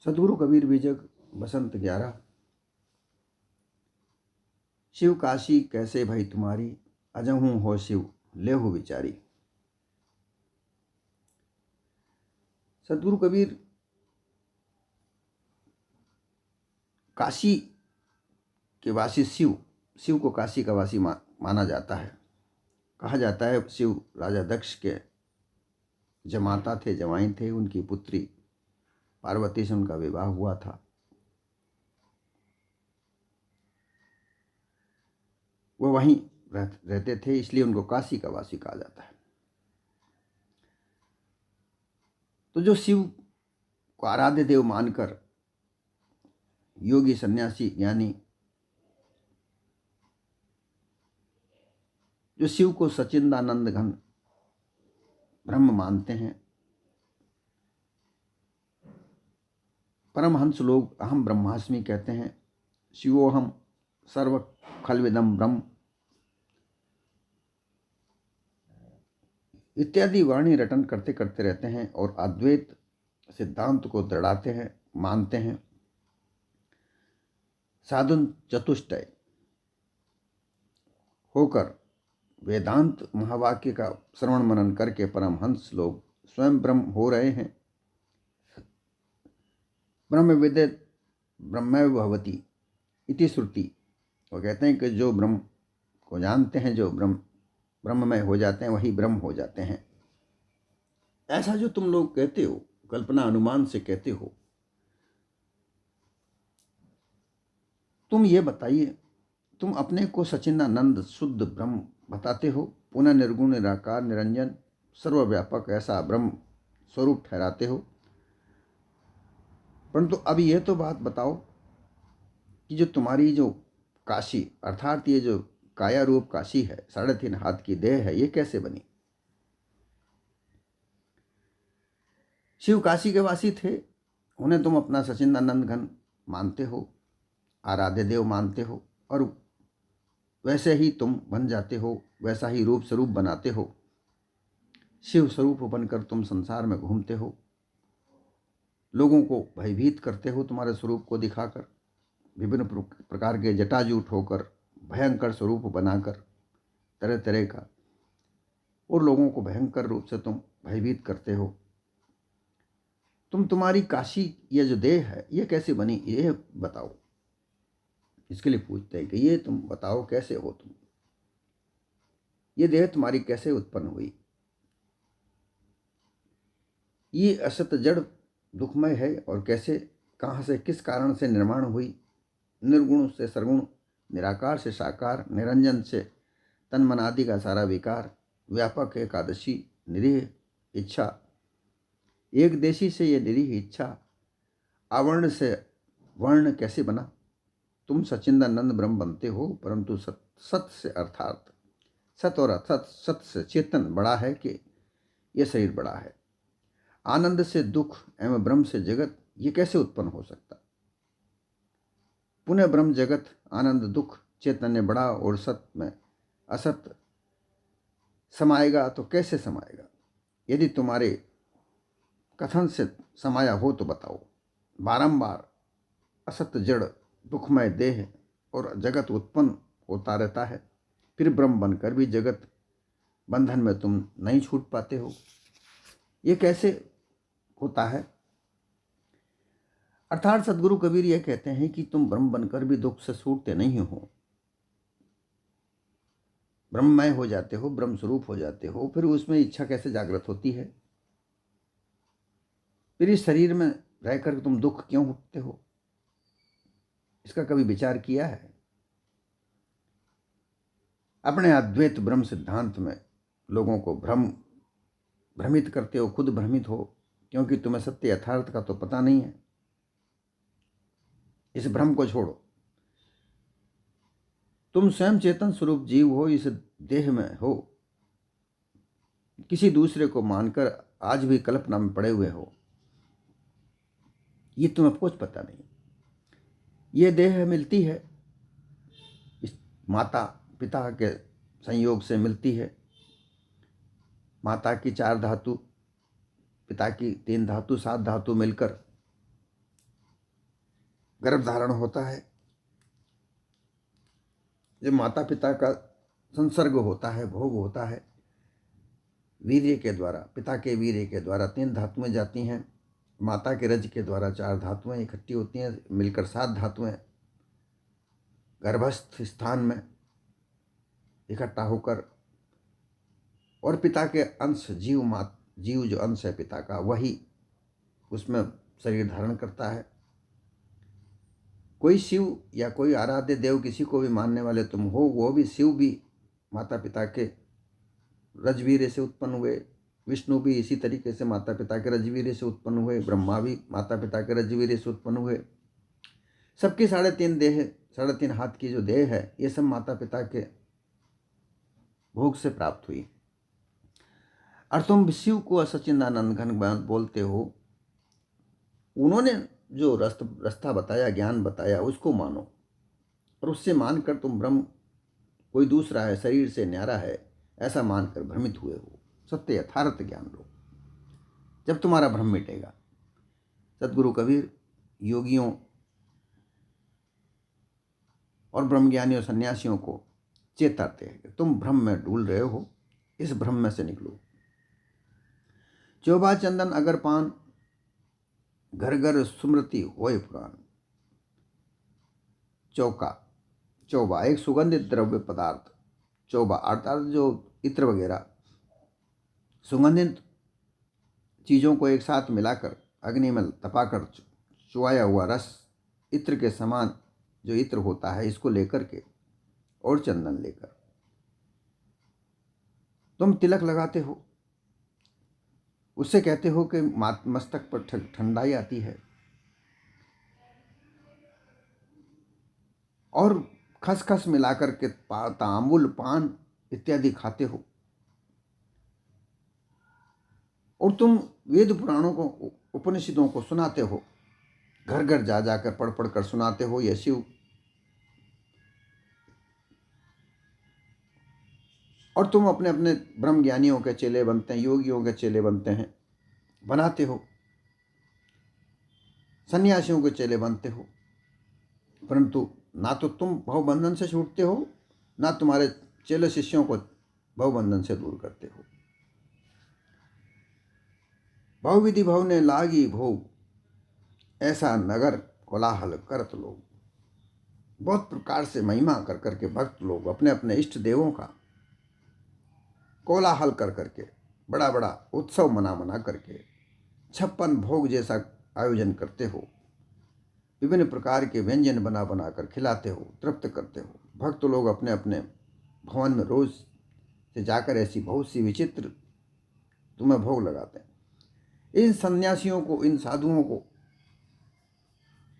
सतगुरु कबीर बीजक बसंत 11। शिव काशी कैसे भई तुम्हारी, अजहूँ हो शिव लेहु विचारी। सतगुरु कबीर काशी के वासी शिव को काशी का वासी माना जाता है। कहा जाता है शिव राजा दक्ष के जमाता थे, जमाई थे। उनकी पुत्री पार्वती से उनका विवाह हुआ था। वह वहीं रहते थे, इसलिए उनको काशी का वासी कहा जाता है। तो जो शिव को आराध्य देव मानकर योगी सन्यासी ज्ञानी जो शिव को सच्चिदानंद घन ब्रह्म मानते हैं, परमहंस लोग अहम ब्रह्मास्मि कहते हैं, शिवोहम सर्व खलविदम ब्रह्म इत्यादि वाणी रटन करते करते रहते हैं और अद्वैत सिद्धांत को दृढ़ाते हैं, मानते हैं। साधन चतुष्टय होकर वेदांत महावाक्य का श्रवण मनन करके परमहंस लोग स्वयं ब्रह्म हो रहे हैं। ब्रह्म विदित ब्रह्मैव भवति इति श्रुति। वो कहते हैं कि जो ब्रह्म को जानते हैं, जो ब्रह्ममय हो जाते हैं, वही ब्रह्म हो जाते हैं। ऐसा जो तुम लोग कहते हो, कल्पना अनुमान से कहते हो, तुम ये बताइए, तुम अपने को सच्चिदानंद शुद्ध ब्रह्म बताते हो, पुनः निर्गुण निराकार निरंजन सर्वव्यापक ऐसा ब्रह्म स्वरूप ठहराते हो। परंतु अब ये तो बात बताओ कि जो तुम्हारी जो काशी अर्थात ये जो काया रूप काशी है, 3.5 हाथ की देह है, ये कैसे बनी? शिव काशी के वासी थे, उन्हें तुम अपना सच्चिदानंद घन मानते हो, आराध्य देव मानते हो, और वैसे ही तुम बन जाते हो, वैसा ही रूप स्वरूप बनाते हो। शिव स्वरूप बनकर तुम संसार में घूमते हो, लोगों को भयभीत करते हो तुम्हारे स्वरूप को दिखाकर, विभिन्न प्रकार के जटाजूट होकर भयंकर स्वरूप बनाकर तरह तरह का, और लोगों को भयंकर रूप से तुम भयभीत करते हो। तुम्हारी काशी ये जो देह है ये कैसे बनी, ये बताओ। इसके लिए पूछते हैं कि ये तुम बताओ कैसे हो तुम, ये देह तुम्हारी कैसे उत्पन्न हुई? ये असत जड़ दुखमय है और कैसे, कहाँ से, किस कारण से निर्माण हुई? निर्गुण से सरगुण, निराकार से साकार, निरंजन से तन मन आदि का सारा विकार, व्यापक एकादशी, निरीह इच्छा, एक देशी से ये निरीह इच्छा, आवर्ण से वर्ण कैसे बना? तुम सच्चिदानंद ब्रह्म बनते हो, परंतु सत से अर्थात सत और असत, सत से चेतन बड़ा है कि यह शरीर बड़ा है। आनंद से दुख एवं ब्रह्म से जगत, ये कैसे उत्पन्न हो सकता? पुनः ब्रह्म जगत, आनंद दुख, चैतन्य बड़ा और सत में असत समाएगा तो कैसे समाएगा? यदि तुम्हारे कथन से समाया हो तो बताओ। बारंबार असत जड़ दुखमय देह और जगत उत्पन्न होता रहता है, फिर ब्रह्म बनकर भी जगत बंधन में तुम नहीं छूट पाते हो, ये कैसे होता है? अर्थात सदगुरु कबीर यह कहते हैं कि तुम ब्रह्म बनकर भी दुख से छूटते नहीं हो, ब्रह्ममय हो जाते हो, ब्रह्म स्वरूप हो जाते हो, फिर उसमें इच्छा कैसे जागृत होती है? फिर इस शरीर में रहकर तुम दुख क्यों भोगते हो? इसका कभी विचार किया है? अपने अद्वैत ब्रह्म सिद्धांत में लोगों को भ्रमित करते हो, खुद भ्रमित हो, क्योंकि तुम्हें सत्य यथार्थ का तो पता नहीं है। इस भ्रम को छोड़ो। तुम स्वयं चेतन स्वरूप जीव हो, इस देह में हो, किसी दूसरे को मानकर आज भी कल्पना में पड़े हुए हो, ये तुम्हें कुछ पता नहीं। ये देह मिलती है, इस माता पिता के संयोग से मिलती है। माता की 4 धातु, पिता की 3 धातु, 7 धातु मिलकर गर्भ धारण होता है, जब माता पिता का संसर्ग होता है, भोग होता है, वीर्य के द्वारा, पिता के वीर्य के द्वारा 3 धातुएं जाती हैं, माता के रज के द्वारा 4 धातुएं इकट्ठी होती हैं, मिलकर 7 धातुएं गर्भस्थ स्थान में इकट्ठा होकर, और पिता के अंश जीव जो अंश है पिता का, वही उसमें शरीर धारण करता है। कोई शिव या कोई आराध्य देव, किसी को भी मानने वाले तुम हो, वो भी शिव भी माता पिता के रजवीर्य से उत्पन्न हुए, विष्णु भी इसी तरीके से माता पिता के रजवीर्य से उत्पन्न हुए, ब्रह्मा भी माता पिता के रजवीर्य से उत्पन्न हुए। सबकी 3.5 हाथ की जो देह है, ये सब माता पिता के भोग से प्राप्त हुई। और तुम शिव को सच्चिदानंद घन बोलते हो, उन्होंने जो रास्ता बताया, ज्ञान बताया, उसको मानो, और उससे मानकर तुम ब्रह्म कोई दूसरा है, शरीर से न्यारा है, ऐसा मानकर भ्रमित हुए हो। सत्य यथार्थ ज्ञान लो, जब तुम्हारा भ्रम मिटेगा। सद्गुरु कबीर योगियों और ब्रह्मज्ञानियों सन्यासियों को चेताते हैं कि तुम भ्रम में डूल रहे हो, इस भ्रम में से निकलो। चौबा चंदन अगर पान, घर घर स्मृति होए पुराण। चौबा एक सुगंधित द्रव्य पदार्थ, चौबा अर्थात जो इत्र वगैरह सुगंधित चीज़ों को एक साथ मिलाकर अग्नि में तपाकर चुआया हुआ रस, इत्र के समान जो इत्र होता है, इसको लेकर के और चंदन लेकर तुम तिलक लगाते हो, उससे कहते हो कि मस्तक पर ठंडाई आती है, और खसखस मिलाकर के तांबुल पान इत्यादि खाते हो, और तुम वेद पुराणों को, उपनिषदों को सुनाते हो, घर घर जा जाकर पढ़ कर सुनाते हो। ये शिव, और तुम अपने अपने ब्रह्म ज्ञानियों के चेले बनते हैं, योगियों के चेले बनते हैं, बनाते हो, सन्यासियों के चेले बनते हो, परंतु ना तो तुम भवबंधन से छूटते हो, ना तुम्हारे चेले शिष्यों को भवबंधन से दूर करते हो। भव विधि भव ने लागी भोग, ऐसा नगर कोलाहल करत लोग। बहुत प्रकार से महिमा कर करके भक्त लोग अपने अपने इष्ट देवों का कोलाहल कर करके, बड़ा बड़ा उत्सव मना करके 56 भोग जैसा आयोजन करते हो, विभिन्न प्रकार के व्यंजन बना कर खिलाते हो, तृप्त करते हो। भक्त लोग अपने अपने भवन में रोज से जाकर ऐसी बहुत सी विचित्र तुम्हें भोग लगाते हैं। इन सन्यासियों को, इन साधुओं को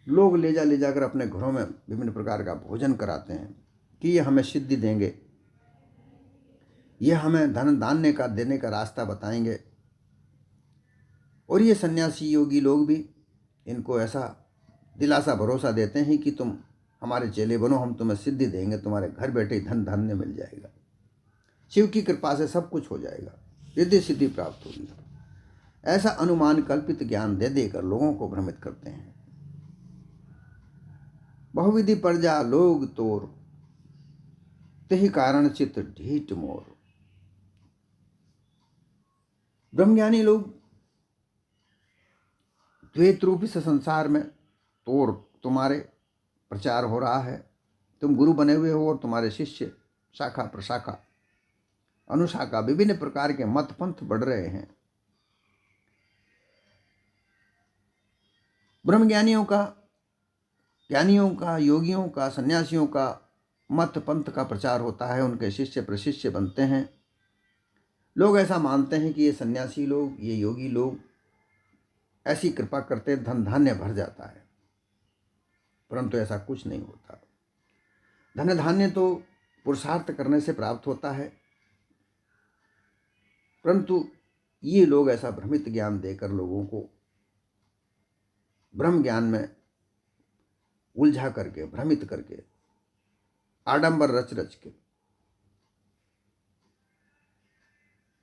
लोग ले जाकर अपने घरों में विभिन्न प्रकार का भोजन कराते हैं कि ये हमें सिद्धि देंगे, ये हमें धन दान्य का देने का रास्ता बताएंगे। और ये सन्यासी योगी लोग भी इनको ऐसा दिलासा भरोसा देते हैं कि तुम हमारे चेले बनो, हम तुम्हें सिद्धि देंगे, तुम्हारे घर बैठे धन धान्य मिल जाएगा, शिव की कृपा से सब कुछ हो जाएगा, रिद्धि सिद्धि प्राप्त होगी। ऐसा अनुमान कल्पित ज्ञान दे देकर लोगों को भ्रमित करते हैं। बहुविधि प्रजा लोग तोर, तेहि कारण चित ढीठ मोर। ब्रह्मज्ञानी लोग द्वैत रूप से संसार में तोर, तुम्हारे प्रचार हो रहा है, तुम गुरु बने हुए हो और तुम्हारे शिष्य शाखा प्रशाखा अनुशाखा विभिन्न प्रकार के मत पंथ बढ़ रहे हैं। ब्रह्मज्ञानियों का, ज्ञानियों का, योगियों का, सन्यासियों का मत पंथ का प्रचार होता है, उनके शिष्य प्रशिष्य बनते हैं। लोग ऐसा मानते हैं कि ये सन्यासी लोग, ये योगी लोग ऐसी कृपा करते धन धान्य भर जाता है, परंतु ऐसा कुछ नहीं होता। धन धान्य तो पुरुषार्थ करने से प्राप्त होता है, परंतु ये लोग ऐसा भ्रमित ज्ञान देकर लोगों को ब्रह्म ज्ञान में उलझा करके, भ्रमित करके, आडंबर रच रच के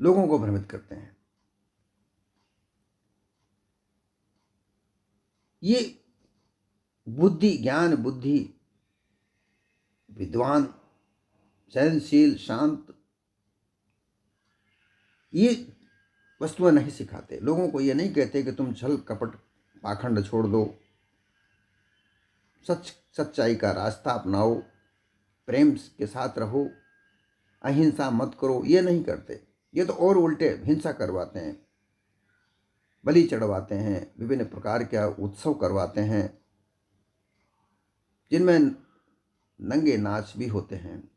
लोगों को भ्रमित करते हैं। ये बुद्धि, ज्ञान बुद्धि, विद्वान, सहनशील, शांत, ये वस्तुएं नहीं सिखाते। लोगों को ये नहीं कहते कि तुम छल कपट पाखंड छोड़ दो, सच्चाई का रास्ता अपनाओ, प्रेम के साथ रहो, अहिंसा मत करो। ये नहीं करते। ये तो और उल्टे हिंसा करवाते हैं, बलि चढ़वाते हैं, विभिन्न प्रकार के उत्सव करवाते हैं जिनमें नंगे नाच भी होते हैं।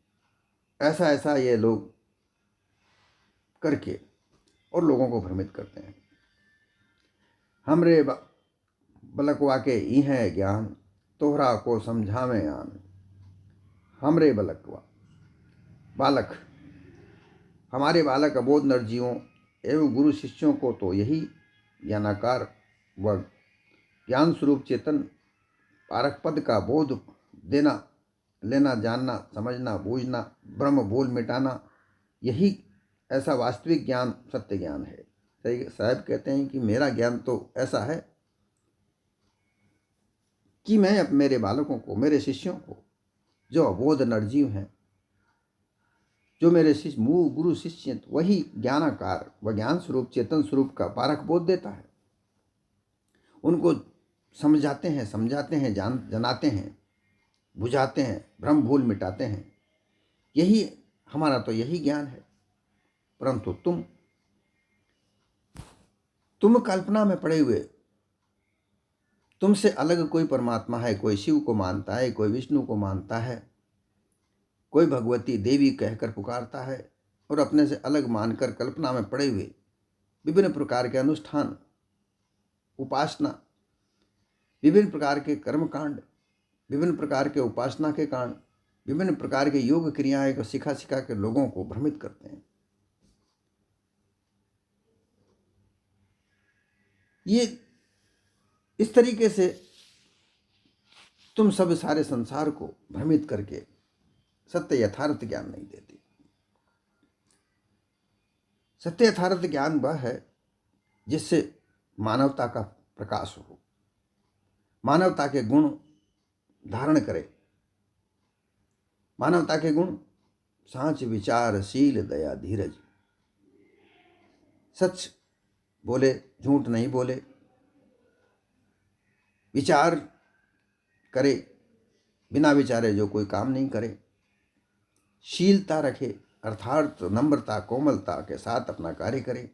ऐसा ऐसा ये लोग करके और लोगों को भ्रमित करते हैं। हमरे बलकवा के ई है ज्ञान, तोहरा को समझावे आन। हमरे बलकवा, बालक, हमारे बालक अबोध नरजीवों एवं गुरु शिष्यों को तो यही ज्ञानाकार व ज्ञान स्वरूप चेतन पारक पद का बोध देना, लेना, जानना, समझना, बूझना, ब्रह्म बोल मिटाना, यही ऐसा वास्तविक ज्ञान सत्य ज्ञान है। सही साहब कहते हैं कि मेरा ज्ञान तो ऐसा है कि मैं अब मेरे बालकों को, मेरे शिष्यों को, जो अबोध नरजीव हैं, जो मेरे शिष्य मूल गुरु शिष्य, वही ज्ञानाकार व ज्ञान स्वरूप चेतन स्वरूप का पारक बोध देता है। उनको समझाते हैं, समझाते हैं, जनाते हैं, बुझाते हैं, भ्रम भूल मिटाते हैं। यही हमारा तो यही ज्ञान है। परंतु तुम कल्पना में पड़े हुए, तुमसे अलग कोई परमात्मा है, कोई शिव को मानता है, कोई विष्णु को मानता है, कोई भगवती देवी कहकर पुकारता है, और अपने से अलग मानकर कल्पना में पड़े हुए विभिन्न प्रकार के अनुष्ठान, उपासना, विभिन्न प्रकार के कर्मकांड, विभिन्न प्रकार के उपासना के कांड, विभिन्न प्रकार के योग क्रियाएं को सिखा सिखा के लोगों को भ्रमित करते हैं। ये इस तरीके से तुम सब सारे संसार को भ्रमित करके सत्य यथार्थ ज्ञान नहीं देती। सत्य यथार्थ ज्ञान वह है जिससे मानवता का प्रकाश हो, मानवता के गुण धारण करे। मानवता के गुण साँच, विचार, शील, दया, धीरज, सच बोले, झूठ नहीं बोले, विचार करे, बिना विचारे जो कोई काम नहीं करे, शीलता रखे अर्थात नम्रता, कोमलता के साथ अपना कार्य करे,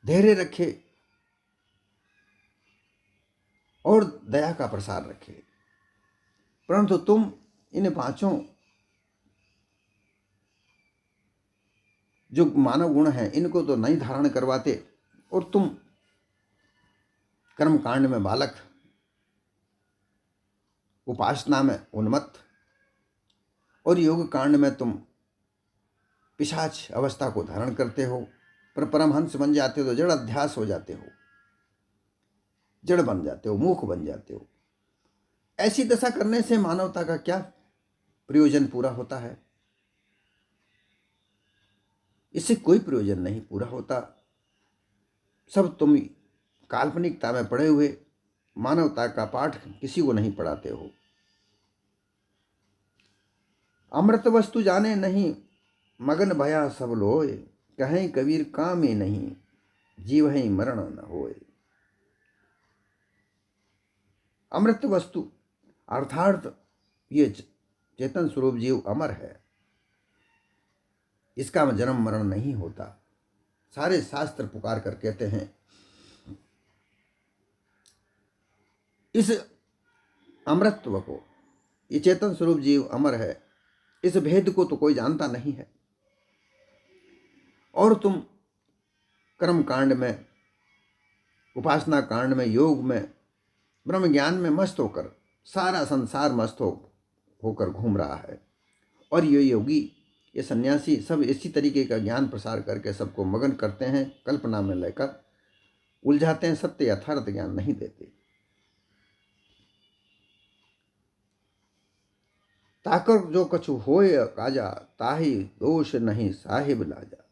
धैर्य रखे और दया का प्रसार रखे। परंतु तुम इन पांचों जो मानव गुण हैं इनको तो नहीं धारण करवाते, और तुम कर्म कांड में बालक, उपासना में उन्मत्त, और योग कांड में तुम पिशाच अवस्था को धारण करते हो। पर परमहंस बन जाते हो तो जड़ अध्यास हो जाते हो, जड़ बन जाते हो, मूक बन जाते हो। ऐसी दशा करने से मानवता का क्या प्रयोजन पूरा होता है? इससे कोई प्रयोजन नहीं पूरा होता। सब तुम काल्पनिकता में पड़े हुए मानवता का पाठ किसी को नहीं पढ़ाते हो। अमृत वस्तु जाने नहीं, मगन भया सब लोय। कहें कबीर काम ही नहीं, जीव ही मरण न होए। अमृत वस्तु अर्थात ये चेतन स्वरूप जीव अमर है, इसका जन्म मरण नहीं होता। सारे शास्त्र पुकार कर कहते हैं इस अमृतत्व को, ये चेतन स्वरूप जीव अमर है, इस भेद को तो कोई जानता नहीं है। और तुम कर्म कांड में, उपासना कांड में, योग में, ब्रह्म ज्ञान में मस्त होकर, सारा संसार मस्त होकर घूम रहा है। और ये योगी, ये सन्यासी सब इसी तरीके का ज्ञान प्रसार करके सबको मगन करते हैं, कल्पना में लेकर उलझाते हैं, सत्य यथार्थ ज्ञान नहीं देते। ताकर जो कछु होय काजा, ताही दोष नहीं साहिब लाजा।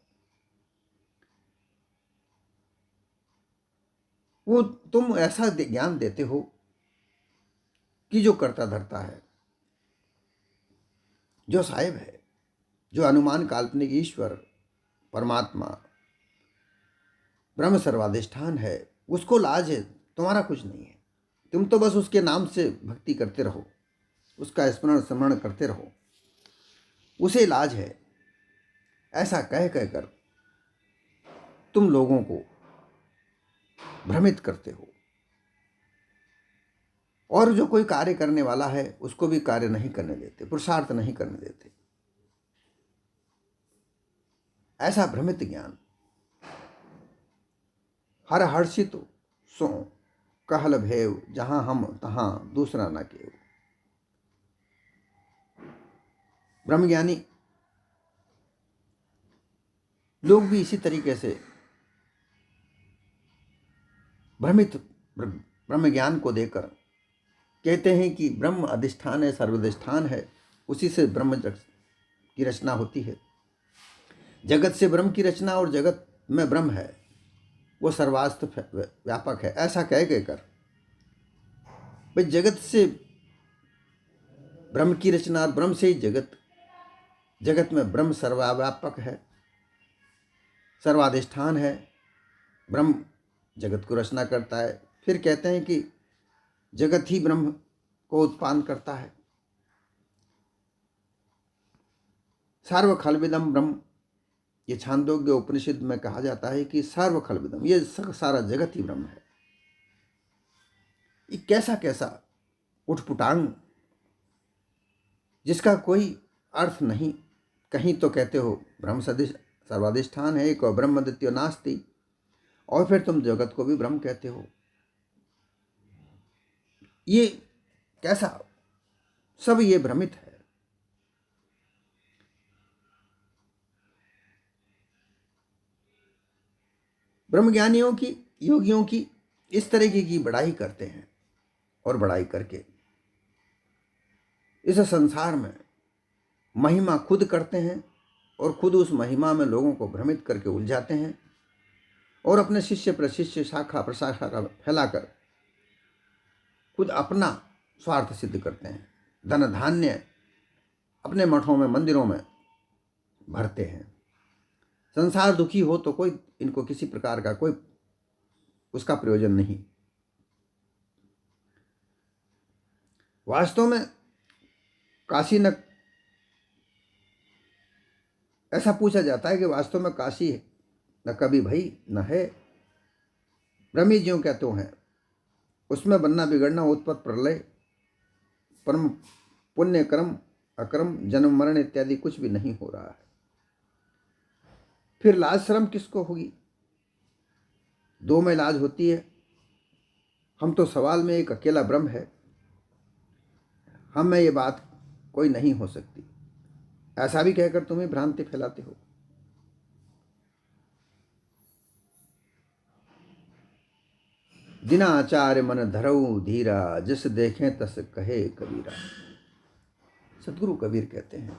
वो तुम ऐसा ज्ञान देते हो कि जो करता धरता है, जो साहिब है, जो अनुमान काल्पनिक ईश्वर परमात्मा ब्रह्म सर्वाधिष्ठान है, उसको लाज है, तुम्हारा कुछ नहीं है। तुम तो बस उसके नाम से भक्ति करते रहो, उसका स्मरण स्मरण करते रहो, उसे लाज है। ऐसा कह कहकर तुम लोगों को भ्रमित करते हो, और जो कोई कार्य करने वाला है उसको भी कार्य नहीं करने देते, पुरुषार्थ नहीं करने देते। ऐसा भ्रमित ज्ञान हर हर्षित सो कहल भेव, जहां हम तहां दूसरा न केव। ब्रह्मज्ञानी लोग भी इसी तरीके से भ्रमित ब्रह्म ज्ञान को देकर कहते हैं कि ब्रह्म अधिष्ठान है, सर्वाधिष्ठान है, उसी से ब्रह्म की रचना होती है। जगत से ब्रह्म की रचना, और जगत में ब्रह्म है, वो सर्वास्त्र व्यापक है। ऐसा कह कहकर भाई जगत से ब्रह्म की रचना और ब्रह्म से ही जगत, जगत में ब्रह्म सर्वव्यापक है, सर्वाधिष्ठान है, ब्रह्म जगत को रचना करता है। फिर कहते हैं कि जगत ही ब्रह्म को उत्पन्न करता है। सर्व खलविदम ब्रह्म, ये छांदोग्य उपनिषद में कहा जाता है कि सर्व खलविदम, ये सारा जगत ही ब्रह्म है। ये कैसा कैसा उठपुटांग, जिसका कोई अर्थ नहीं। कहीं तो कहते हो ब्रह्म सर्वाधिष्ठान है एक, और ब्रह्म द्वितीयो नास्ति, और फिर तुम जगत को भी ब्रह्म कहते हो। ये कैसा, सब ये भ्रमित है। ब्रह्मज्ञानियों की, योगियों की इस तरीके की बड़ाई करते हैं, और बड़ाई करके इस संसार में महिमा खुद करते हैं, और खुद उस महिमा में लोगों को भ्रमित करके उलझाते हैं, और अपने शिष्य प्रशिष्य शाखा प्रशाखा फैलाकर खुद अपना स्वार्थ सिद्ध करते हैं। धन धान्य अपने मठों में मंदिरों में भरते हैं। संसार दुखी हो तो कोई इनको किसी प्रकार का कोई उसका प्रयोजन नहीं। वास्तव में काशी न, ऐसा पूछा जाता है कि वास्तव में काशी न कभी भई न है, ब्रह्मी ज्यों क्या तो हैं, उसमें बनना बिगड़ना उत्पत्ति प्रलय परम पुण्य कर्म अकर्म जन्म मरण इत्यादि कुछ भी नहीं हो रहा है। फिर लाज शर्म किसको होगी? दो में लाज होती है। हम तो सवाल में एक अकेला ब्रह्म है, हम में ये बात कोई नहीं हो सकती, ऐसा भी कहकर तुम्हें भ्रांति फैलाते हो। जिना आचार्य मन धरऊ धीरा, जिस देखें तस कहे कबीरा। सदगुरु कबीर कहते हैं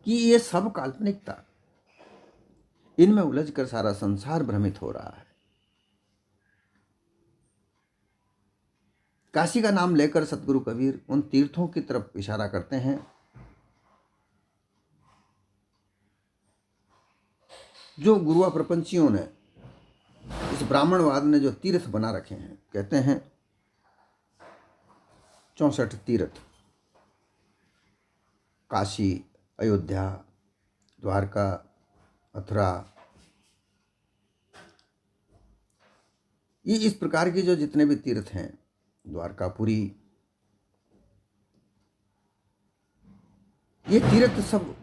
कि ये सब काल्पनिकता, इनमें उलझकर सारा संसार भ्रमित हो रहा है। काशी का नाम लेकर सदगुरु कबीर उन तीर्थों की तरफ इशारा करते हैं जो गुरुआ प्रपंचियों ने, इस ब्राह्मणवाद ने जो तीर्थ बना रखे हैं। कहते हैं 64 तीर्थ, काशी, अयोध्या, द्वारका, मथुरा, ये इस प्रकार के जो जितने भी तीर्थ हैं, द्वारकापुरी, ये तीर्थ सब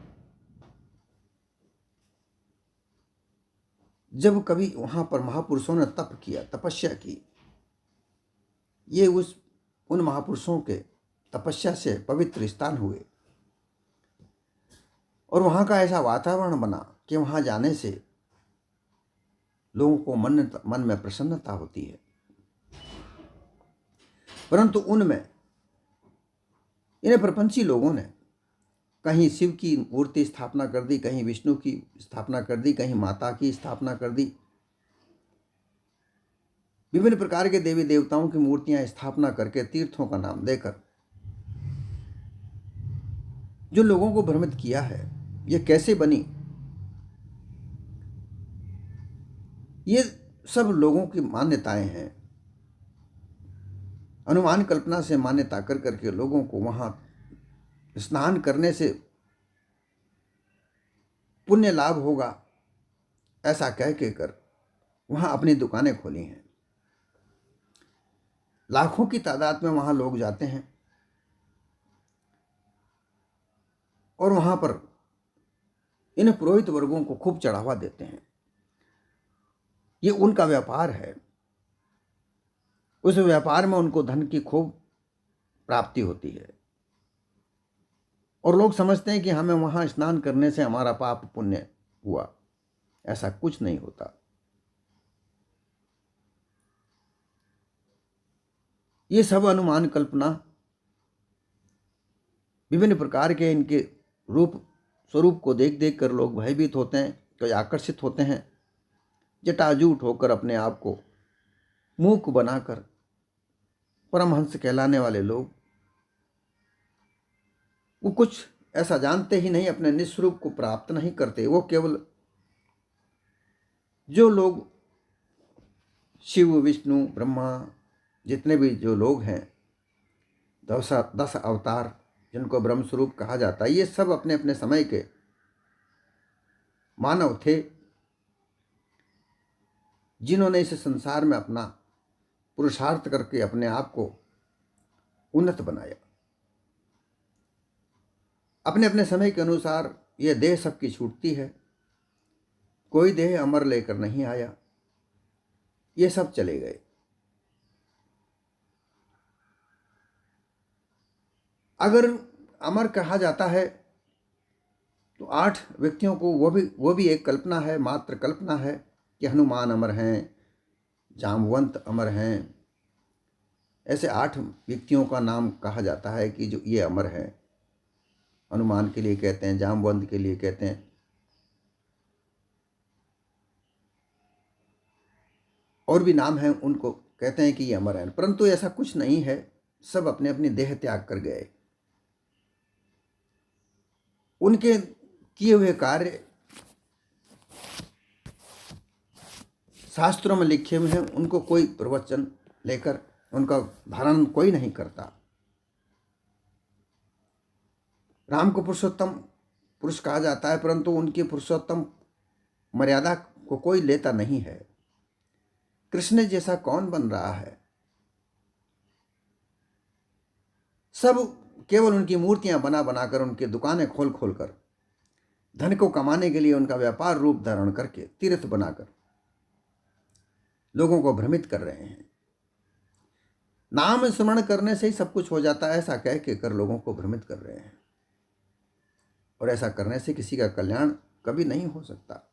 जब कभी वहां पर महापुरुषों ने तप किया, तपस्या की, ये उन महापुरुषों के तपस्या से पवित्र स्थान हुए, और वहां का ऐसा वातावरण बना कि वहां जाने से लोगों को मन में प्रसन्नता होती है। परंतु उनमें इन्हें प्रपंची लोगों ने कहीं शिव की मूर्ति स्थापना कर दी, कहीं विष्णु की स्थापना कर दी, कहीं माता की स्थापना कर दी, विभिन्न प्रकार के देवी देवताओं की मूर्तियां स्थापना करके तीर्थों का नाम देकर जो लोगों को भ्रमित किया है, ये कैसे बनी, ये सब लोगों की मान्यताएं हैं। अनुमान कल्पना से मान्यता कर करके लोगों को वहां स्नान करने से पुण्य लाभ होगा, ऐसा कह के कर वहां अपनी दुकानें खोली हैं। लाखों की तादाद में वहां लोग जाते हैं और वहां पर इन पुरोहित वर्गों को खूब चढ़ावा देते हैं। ये उनका व्यापार है। उस व्यापार में उनको धन की खूब प्राप्ति होती है और लोग समझते हैं कि हमें वहां स्नान करने से हमारा पाप पुण्य हुआ। ऐसा कुछ नहीं होता। ये सब अनुमान कल्पना, विभिन्न प्रकार के इनके रूप स्वरूप को देख देख कर लोग भयभीत होते हैं, कोई आकर्षित होते हैं। जटाजूट होकर अपने आप को मूक बनाकर परमहंस कहलाने वाले लोग, वो कुछ ऐसा जानते ही नहीं, अपने निस्वरूप को प्राप्त नहीं करते। वो केवल जो लोग शिव विष्णु ब्रह्मा जितने भी जो लोग हैं, 10 अवतार जिनको ब्रह्म स्वरूप कहा जाता है, ये सब अपने अपने समय के मानव थे जिन्होंने इस संसार में अपना पुरुषार्थ करके अपने आप को उन्नत बनाया। अपने अपने समय के अनुसार ये देह सबकी छूटती है। कोई देह अमर लेकर नहीं आया, ये सब चले गए। अगर अमर कहा जाता है तो 8 व्यक्तियों को, वो भी एक कल्पना है, मात्र कल्पना है कि हनुमान अमर हैं, जामवंत अमर हैं। ऐसे 8 व्यक्तियों का नाम कहा जाता है कि जो ये अमर हैं। हनुमान के लिए कहते हैं, जामवंत के लिए कहते हैं, और भी नाम हैं, उनको कहते हैं कि ये अमर हैं। परंतु ऐसा कुछ नहीं है। सब अपने अपनी देह त्याग कर गए। उनके किए हुए कार्य शास्त्रों में लिखे हुए हैं, उनको कोई प्रवचन लेकर उनका धारण कोई नहीं करता। राम को पुरुषोत्तम पुरुष कहा जाता है, परंतु उनकी पुरुषोत्तम मर्यादा को कोई लेता नहीं है। कृष्ण जैसा कौन बन रहा है? सब केवल उनकी मूर्तियां बना बनाकर, उनकी दुकानें खोल खोल कर, धन को कमाने के लिए उनका व्यापार रूप धारण करके, तीर्थ बनाकर लोगों को भ्रमित कर रहे हैं। नाम स्मरण करने से ही सब कुछ हो जाता है, ऐसा कह के कर लोगों को भ्रमित कर रहे हैं। और ऐसा करने से किसी का कल्याण कभी नहीं हो सकता।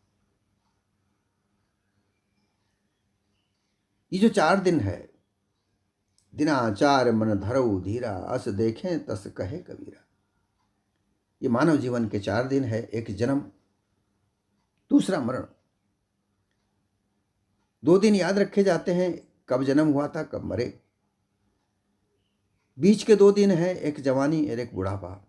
ये जो 4 दिन है, दिनाचार मन धरऊ धीरा, अस देखें तस कहे कबीरा। ये मानव जीवन के 4 दिन है। एक जन्म, दूसरा मरण। 2 दिन याद रखे जाते हैं, कब जन्म हुआ था, कब मरे। बीच के 2 दिन है, एक जवानी और एक बुढ़ापा।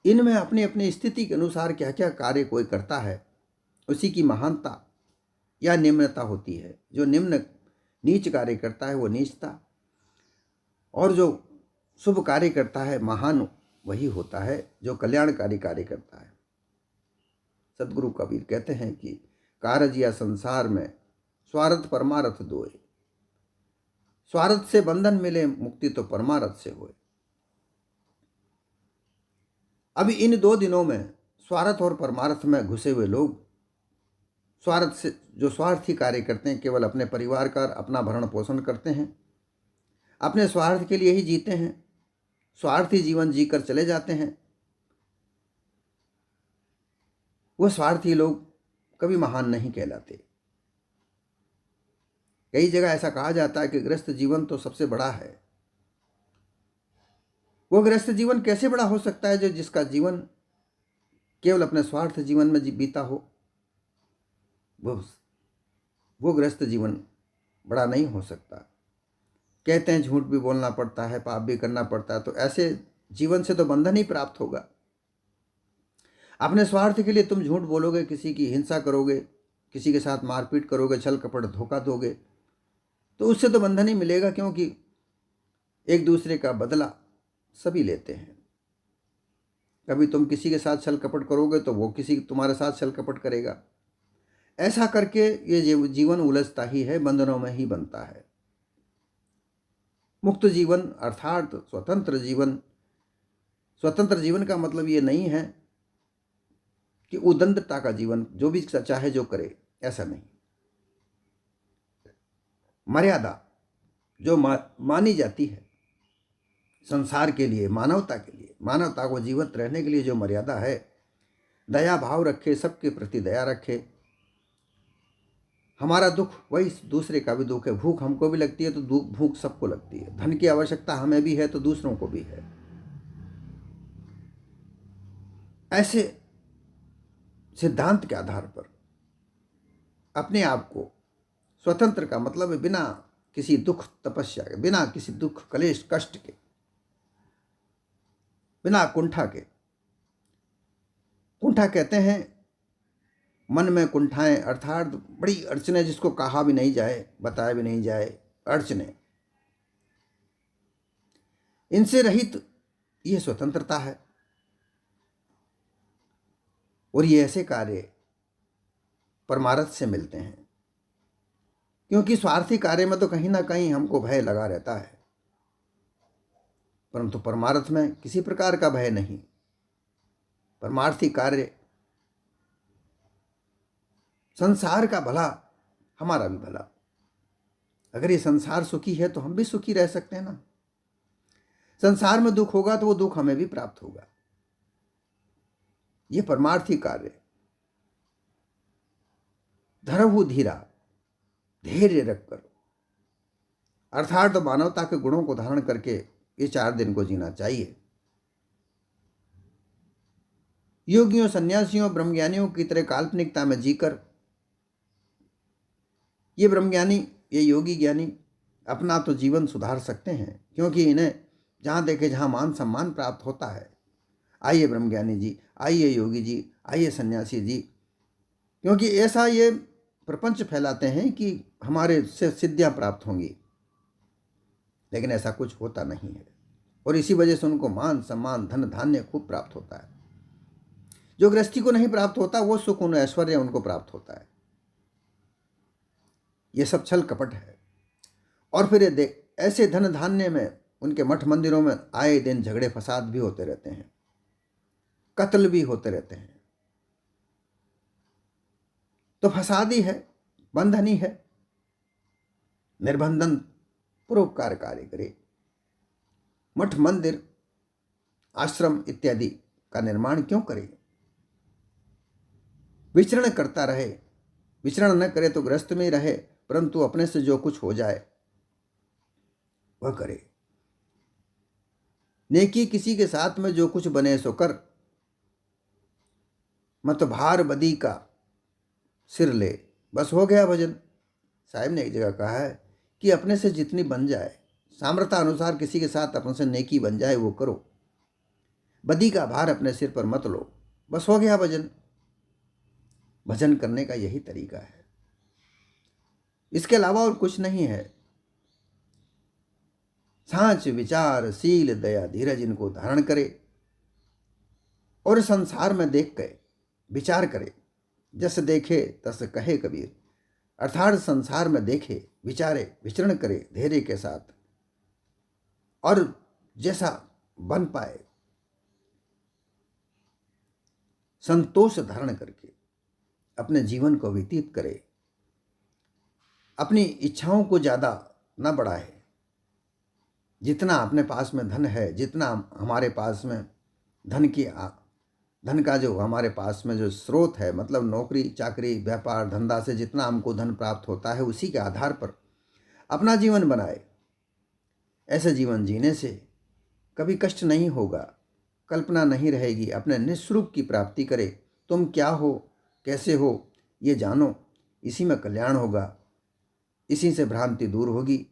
इनमें अपनी अपनी स्थिति के अनुसार क्या क्या कार्य कोई करता है, उसी की महानता या निम्नता होती है। जो निम्न नीच कार्य करता है वो नीचता, और जो शुभ कार्य करता है महान वही होता है जो कल्याणकारी कार्य करता है। सदगुरु कबीर कहते हैं कि कारज या संसार में स्वार्थ परमारथ दोए। स्वार्थ से बंधन मिले, मुक्ति तो परमारथ से होए। अभी इन 2 दिनों में स्वार्थ और परमार्थ में घुसे हुए लोग, स्वार्थ से जो स्वार्थी कार्य करते हैं, केवल अपने परिवार का अपना भरण पोषण करते हैं, अपने स्वार्थ के लिए ही जीते हैं, स्वार्थी जीवन जीकर चले जाते हैं। वो स्वार्थी लोग कभी महान नहीं कहलाते। कई जगह ऐसा कहा जाता है कि गृहस्थ जीवन तो सबसे बड़ा है। वो गृहस्थ जीवन कैसे बड़ा हो सकता है जो जिसका जीवन केवल अपने स्वार्थ जीवन में बीता हो? वो वो गृहस्थ जीवन बड़ा नहीं हो सकता। कहते हैं झूठ भी बोलना पड़ता है, पाप भी करना पड़ता है, तो ऐसे जीवन से तो बंधन ही प्राप्त होगा। अपने स्वार्थ के लिए तुम झूठ बोलोगे, किसी की हिंसा करोगे, किसी के साथ मारपीट करोगे, छल कपट धोखा दोगे, तो उससे तो बंधन ही मिलेगा, क्योंकि एक दूसरे का बदला सभी लेते हैं। कभी तुम किसी के साथ छल कपट करोगे तो वो किसी तुम्हारे साथ छल कपट करेगा। ऐसा करके ये जीवन उलझता ही है, बंधनों में ही बनता है। मुक्त जीवन अर्थात स्वतंत्र जीवन। स्वतंत्र जीवन का मतलब ये नहीं है कि उदंडता का जीवन, जो भी चाहे जो करे, ऐसा नहीं। मर्यादा जो मानी जाती है संसार के लिए, मानवता के लिए, मानवता को जीवित रहने के लिए जो मर्यादा है, दया भाव रखे, सबके प्रति दया रखे। हमारा दुख वही दूसरे का भी दुख है। भूख हमको भी लगती है तो भूख सबको लगती है। धन की आवश्यकता हमें भी है तो दूसरों को भी है। ऐसे सिद्धांत के आधार पर अपने आप को स्वतंत्र का मतलब है बिना किसी दुख तपस्या के, बिना किसी दुख कलेश कष्ट के, बिना कुंठा के। कुंठा कहते हैं मन में कुंठाएं, अर्थात बड़ी अड़चने जिसको कहा भी नहीं जाए, बताया भी नहीं जाए, अड़चने, इनसे रहित ये स्वतंत्रता है। और ये ऐसे कार्य परमार्थ से मिलते हैं, क्योंकि स्वार्थी कार्य में तो कहीं ना कहीं हमको भय लगा रहता है, परंतु परमार्थ में किसी प्रकार का भय नहीं। परमार्थी कार्य संसार का भला, हमारा भी भला। अगर ये संसार सुखी है तो हम भी सुखी रह सकते हैं ना। संसार में दुख होगा तो वो दुख हमें भी प्राप्त होगा। ये परमार्थी कार्य। धरहु धीरा, धैर्य रखकर, अर्थात तो मानवता के गुणों को धारण करके ये 4 दिन को जीना चाहिए। योगियों, सन्यासियों, ब्रह्मज्ञानियों की तरह काल्पनिकता में जीकर ये ब्रह्मज्ञानी, ये योगी ज्ञानी अपना तो जीवन सुधार सकते हैं, क्योंकि इन्हें जहाँ देखे जहाँ मान सम्मान प्राप्त होता है। आइए ब्रह्मज्ञानी जी, आइए योगी जी, आइए सन्यासी जी, क्योंकि ऐसा ये प्रपंच फैलाते हैं कि हमारे से सिद्धियाँ प्राप्त होंगी, लेकिन ऐसा कुछ होता नहीं है। और इसी वजह से उनको मान सम्मान धन धान्य खूब प्राप्त होता है। जो गृहस्थी को नहीं प्राप्त होता वो सुख, उन्हें ऐश्वर्य उनको प्राप्त होता है। ये सब छल कपट है। और फिर ये ऐसे धन धान्य में उनके मठ मंदिरों में आए दिन झगड़े फसाद भी होते रहते हैं, कत्ल भी होते रहते हैं। तो फसाद ही है, बंधन ही है। निर्बंधन परोपकार कार्य करे। मठ मंदिर आश्रम इत्यादि का निर्माण क्यों करे? विचरण करता रहे। विचरण न करे तो गृहस्थ में ही रहे, परंतु अपने से जो कुछ हो जाए वह करे। नेकी किसी के साथ में जो कुछ बने सो कर, मत भार बदी का सिर ले, बस हो गया भजन। साहिब ने एक जगह कहा है कि अपने से जितनी बन जाए, सामर्थ्य अनुसार किसी के साथ अपने से नेकी बन जाए वो करो। बदी का भार अपने सिर पर मत लो, बस हो गया भजन। भजन करने का यही तरीका है, इसके अलावा और कुछ नहीं है। सांच विचार शील दया धीरज इनको धारण करे और संसार में देख के विचार करे। जस देखे तस कहे कबीर, अर्थात संसार में देखे, विचारे, विचरण करे धैर्य के साथ, और जैसा बन पाए संतोष धारण करके अपने जीवन को व्यतीत करे। अपनी इच्छाओं को ज़्यादा न बढ़ाए। जितना अपने पास में धन है, जितना हमारे पास में धन का जो हमारे पास में जो स्रोत है, मतलब नौकरी चाकरी व्यापार धंधा से जितना हमको धन प्राप्त होता है, उसी के आधार पर अपना जीवन बनाए। ऐसे जीवन जीने से कभी कष्ट नहीं होगा, कल्पना नहीं रहेगी। अपने निस्वरूप की प्राप्ति करे। तुम क्या हो, कैसे हो, ये जानो, इसी में कल्याण होगा। इसी से भ्रांति दूर होगी